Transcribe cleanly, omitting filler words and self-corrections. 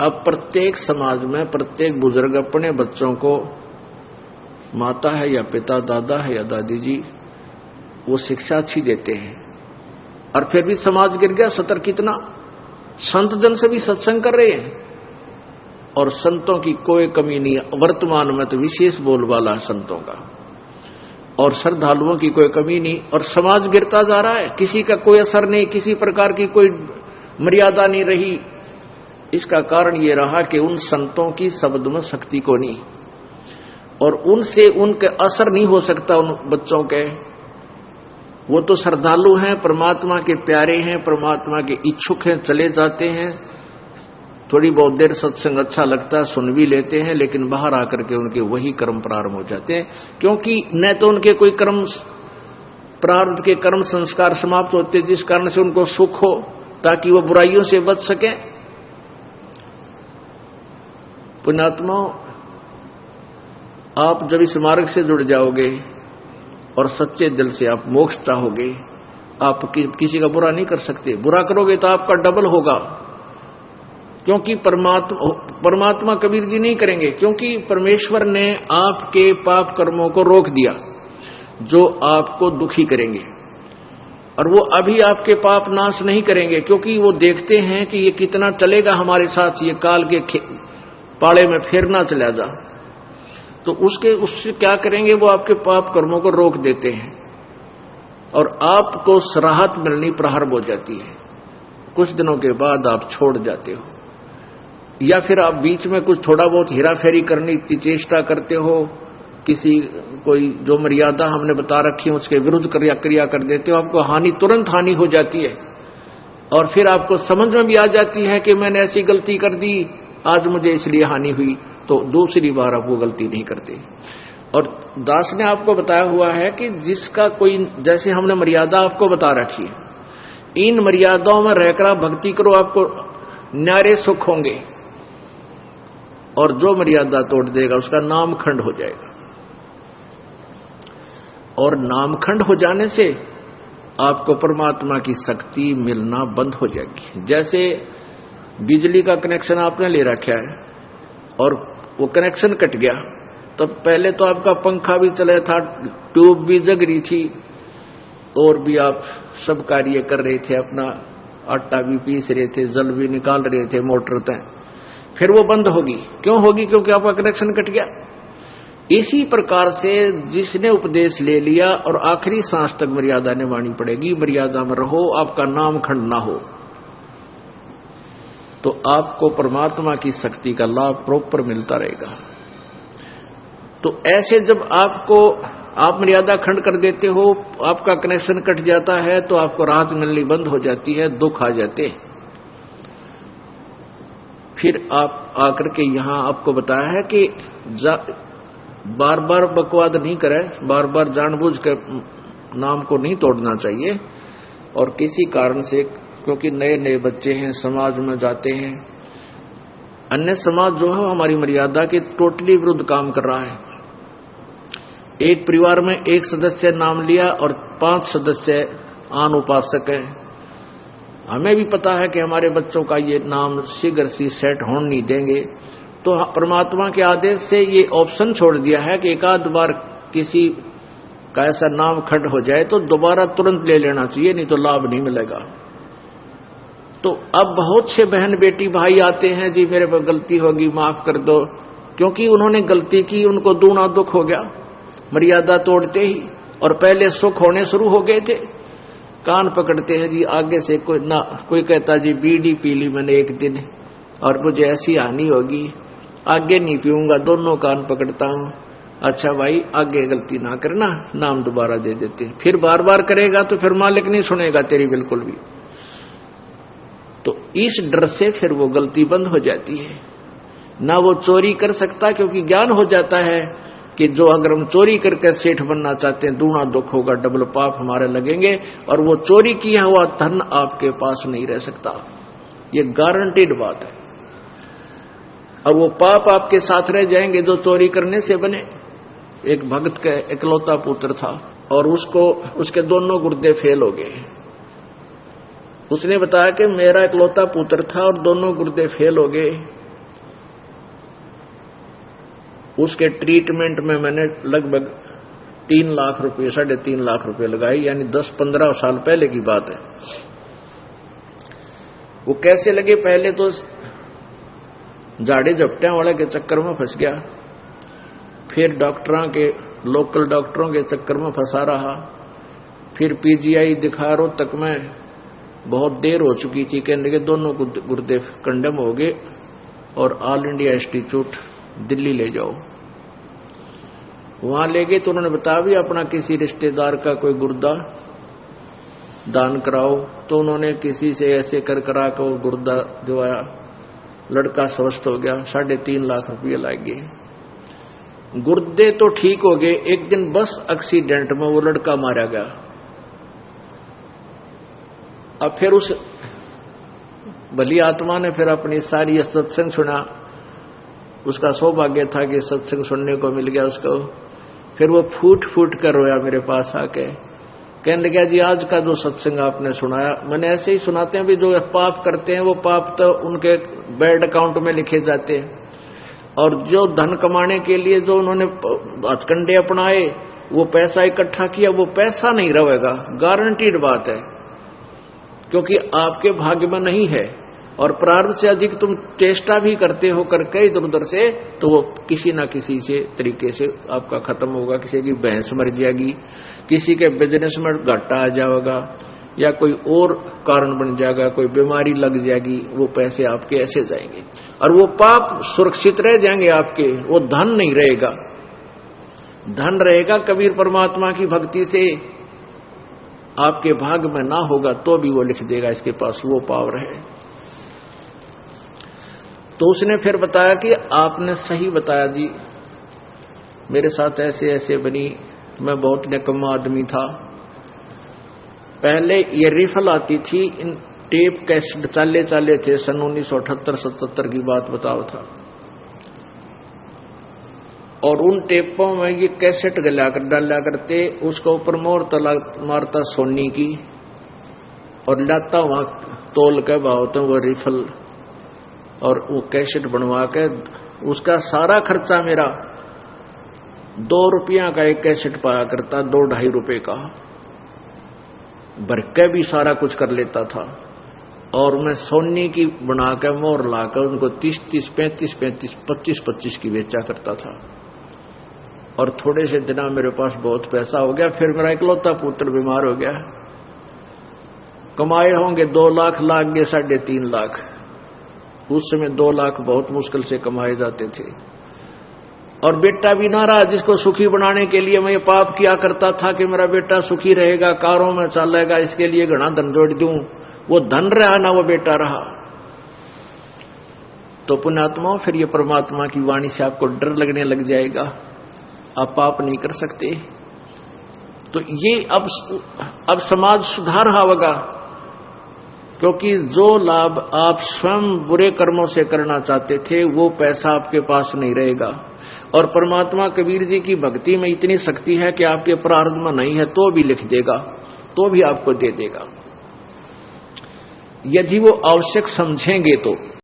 अब प्रत्येक समाज में प्रत्येक बुजुर्ग अपने बच्चों को, माता है या पिता, दादा है या दादी जी, वो शिक्षा अच्छी देते हैं, और फिर भी समाज गिर गया। सतर कितना संत जन से भी सत्संग कर रहे हैं, और संतों की कोई कमी नहीं। वर्तमान में तो विशेष बोलबाला है संतों का, और श्रद्धालुओं की कोई कमी नहीं, और समाज गिरता जा रहा है। किसी का कोई असर नहीं, किसी प्रकार की कोई मर्यादा नहीं रही। इसका कारण ये रहा कि उन संतों की शब्द में शक्ति को नहीं, और उनसे उनके असर नहीं हो सकता उन बच्चों के। वो तो श्रद्धालु हैं, परमात्मा के प्यारे हैं, परमात्मा के इच्छुक हैं, चले जाते हैं, थोड़ी बहुत देर सत्संग अच्छा लगता है, सुन भी लेते हैं, लेकिन बाहर आकर के उनके वही कर्म प्रारंभ हो जाते हैं। क्योंकि न तो उनके कोई कर्म प्रारब्ध के कर्म संस्कार समाप्त होते जिस कारण से उनको सुख हो, ताकि वो बुराइयों से बच सके। पुण्यात्मा, आप जब इस मार्ग से जुड़ जाओगे और सच्चे दिल से आप मोक्ष चाहोगे, आप किसी का बुरा नहीं कर सकते। बुरा करोगे तो आपका डबल होगा, क्योंकि परमात्मा कबीर जी नहीं करेंगे, क्योंकि परमेश्वर ने आपके पाप कर्मों को रोक दिया जो आपको दुखी करेंगे, और वो अभी आपके पाप नाश नहीं करेंगे, क्योंकि वो देखते हैं कि ये कितना चलेगा हमारे साथ, ये काल के पाले में फिर ना चला जा। तो उससे क्या करेंगे, वो आपके पाप कर्मों को रोक देते हैं, और आपको राहत मिलनी प्रारंभ हो जाती है। कुछ दिनों के बाद आप छोड़ जाते हो, या फिर आप बीच में कुछ थोड़ा बहुत हेरा फेरी करने की चेष्टा करते हो, किसी कोई जो मर्यादा हमने बता रखी है उसके विरुद्ध क्रिया कर देते हो, आपको हानि, तुरंत हानि हो जाती है, और फिर आपको समझ में भी आ जाती है कि मैंने ऐसी गलती कर दी, आज मुझे इसलिए हानि हुई, तो दूसरी बार आप वो गलती नहीं करते। और दास ने आपको बताया हुआ है कि जिसका कोई, जैसे हमने मर्यादा आपको बता रखी है, इन मर्यादाओं में रहकर भक्ति करो, आपको न्यारे सुख होंगे, और जो मर्यादा तोड़ देगा उसका नामखंड हो जाएगा, और नामखंड हो जाने से आपको परमात्मा की शक्ति मिलना बंद हो जाएगी। जैसे बिजली का कनेक्शन आपने ले रखा है और वो कनेक्शन कट गया, तब पहले तो आपका पंखा भी चला था, ट्यूब भी जग रही थी, और भी आप सब कार्य कर रहे थे, अपना आटा भी पीस रहे थे, जल भी निकाल रहे थे मोटर तक, फिर वो बंद होगी। क्यों होगी? क्योंकि आपका कनेक्शन कट गया। इसी प्रकार से जिसने उपदेश ले लिया और आखिरी सांस तक मर्यादा निभानी पड़ेगी, मर्यादा में रहो, आपका नाम खंड ना हो, तो आपको परमात्मा की शक्ति का लाभ प्रॉपर मिलता रहेगा। तो ऐसे जब आप मर्यादा खंड कर देते हो, आपका कनेक्शन कट जाता है, तो आपको राहत मिलनी बंद हो जाती है, दुख आ जाते हैं। फिर आप आकर के यहां आपको बताया है कि बार बार बकवाद नहीं करें, बार बार जानबूझ कर नाम को नहीं तोड़ना चाहिए, और किसी कारण से, क्योंकि नए नए बच्चे हैं, समाज में जाते हैं, अन्य समाज जो है हमारी मर्यादा के टोटली विरुद्ध काम कर रहा है। एक परिवार में एक सदस्य नाम लिया और 5 सदस्य आन उपासक है। हमें भी पता है कि हमारे बच्चों का ये नाम शीघ्र सी सेट होने नहीं देंगे, तो परमात्मा के आदेश से ये ऑप्शन छोड़ दिया है कि एक आध बार किसी का ऐसा नाम खंड हो जाए तो दोबारा तुरंत ले लेना चाहिए, नहीं तो लाभ नहीं मिलेगा। तो अब बहुत से बहन बेटी भाई आते हैं, जी मेरे पर गलती होगी, माफ कर दो, क्योंकि उन्होंने गलती की, उनको दूना दुख हो गया मर्यादा तोड़ते ही, और पहले सुख होने शुरू हो गए थे। कान पकड़ते हैं जी, आगे से कोई कहता जी बीड़ी पी ली मैंने एक दिन और मुझे ऐसी हानि होगी, आगे नहीं पीऊंगा, दोनों कान पकड़ता हूं। अच्छा भाई, आगे गलती ना करना, नाम दोबारा दे देते हैं। फिर बार बार करेगा तो फिर मालिक नहीं सुनेगा तेरी बिल्कुल भी। तो इस डर से फिर वो गलती बंद हो जाती है, ना वो चोरी कर सकता, क्योंकि ज्ञान हो जाता है कि जो अगर हम चोरी करके सेठ बनना चाहते हैं, दूना दुख होगा, डबल पाप हमारे लगेंगे, और वो चोरी किया हुआ धन आपके पास नहीं रह सकता, ये गारंटीड बात है। और वो पाप आपके साथ रह जाएंगे जो चोरी करने से बने। एक भक्त का इकलौता पुत्र था और उसके दोनों गुर्दे फेल हो गए। उसने बताया कि मेरा इकलौता पुत्र था और दोनों गुर्दे फेल हो गए, उसके ट्रीटमेंट में मैंने लगभग 3 लाख रुपए 3.5 लाख रुपए लगाए, यानी 10-15 साल पहले की बात है। वो कैसे लगे, पहले तो झाड़े झपटियां वाले के चक्कर में फंस गया, फिर लोकल डॉक्टरों के चक्कर में फंसा रहा, फिर पीजीआई दिखा रोहतक में बहुत देर हो चुकी थी, कहने के दोनों गुर्दे कंडम हो गए और ऑल इंडिया इंस्टीट्यूट दिल्ली ले जाओ। वहां ले गए तो उन्होंने बताया भी अपना किसी रिश्तेदार का कोई गुर्दा दान कराओ, तो उन्होंने किसी से ऐसे कर करा कर गुर्दा जो आया, लड़का स्वस्थ हो गया। 3.5 लाख रुपये लग गए। गुर्दे तो ठीक हो गए, एक दिन बस एक्सीडेंट में वो लड़का मारा गया। अब फिर उस भली आत्मा ने फिर अपनी सारी सत्संग सुना, उसका सौभाग्य था कि सत्संग सुनने को मिल गया उसको। फिर वो फूट फूट कर रोया मेरे पास आके, कहने लगा जी आज का जो सत्संग आपने सुनाया, मैंने ऐसे ही सुनाते हैं भी जो पाप करते हैं वो पाप तो उनके बैड अकाउंट में लिखे जाते हैं, और जो धन कमाने के लिए जो उन्होंने हथकंडे अपनाए, वो पैसा इकट्ठा किया, वो पैसा नहीं रहेगा, गारंटीड बात है, क्योंकि आपके भाग्य में नहीं है। और प्रारब्ध से अधिक तुम चेष्टा भी करते हो करके इधर उधर से, तो वो किसी ना किसी से तरीके से आपका खत्म होगा। किसी की भैंस मर जाएगी, किसी के बिजनेस में घाटा आ जाएगा, या कोई और कारण बन जाएगा, कोई बीमारी लग जाएगी, वो पैसे आपके ऐसे जाएंगे और वो पाप सुरक्षित रह जाएंगे आपके, वो धन नहीं रहेगा। धन रहेगा कबीर परमात्मा की भक्ति से, आपके भाग में ना होगा तो भी वो लिख देगा, इसके पास वो पावर है। तो उसने फिर बताया कि आपने सही बताया जी, मेरे साथ ऐसे ऐसे बनी, मैं बहुत निकम्मा आदमी था। पहले ये रिफल आती थी, इन टेप कैसेट चाले थे, सन 1978-77 की बात बताओ था, और उन टेपों में ये कैसेट डाला करते, उसके ऊपर मोहर मारता सोनी की और लाता वहां तोल के भावते वो रिफल, और वो कैसेट बनवा के, उसका सारा खर्चा मेरा 2 रुपया का एक कैसेट पाया करता, 2-2.5 रुपए का भर के भी सारा कुछ कर लेता था। और मैं सोनी की बना के मोहर लाकर उनको 30-30, 35-35, 25-25 की बेचा करता था। और थोड़े से दिना मेरे पास बहुत पैसा हो गया। फिर मेरा इकलौता पुत्र बीमार हो गया, कमाए होंगे 2 लाख, लाग गए 3.5 लाख। उस समय 2 लाख बहुत मुश्किल से कमाए जाते थे। और बेटा भी ना रहा, जिसको सुखी बनाने के लिए मैं ये पाप किया करता था कि मेरा बेटा सुखी रहेगा, कारों में चलेगा, इसके लिए घना धन जोड़ दूं, वो धन रहा ना वो बेटा रहा। तो पुण्यात्मा, फिर ये परमात्मा की वाणी से आपको डर लगने लग जाएगा, आप पाप नहीं कर सकते। तो ये अब समाज सुधार होगा, क्योंकि जो लाभ आप स्वयं बुरे कर्मों से करना चाहते थे, वो पैसा आपके पास नहीं रहेगा। और परमात्मा कबीर जी की भक्ति में इतनी शक्ति है कि आपके प्रारब्ध में नहीं है तो भी लिख देगा, तो भी आपको दे देगा, यदि वो आवश्यक समझेंगे तो।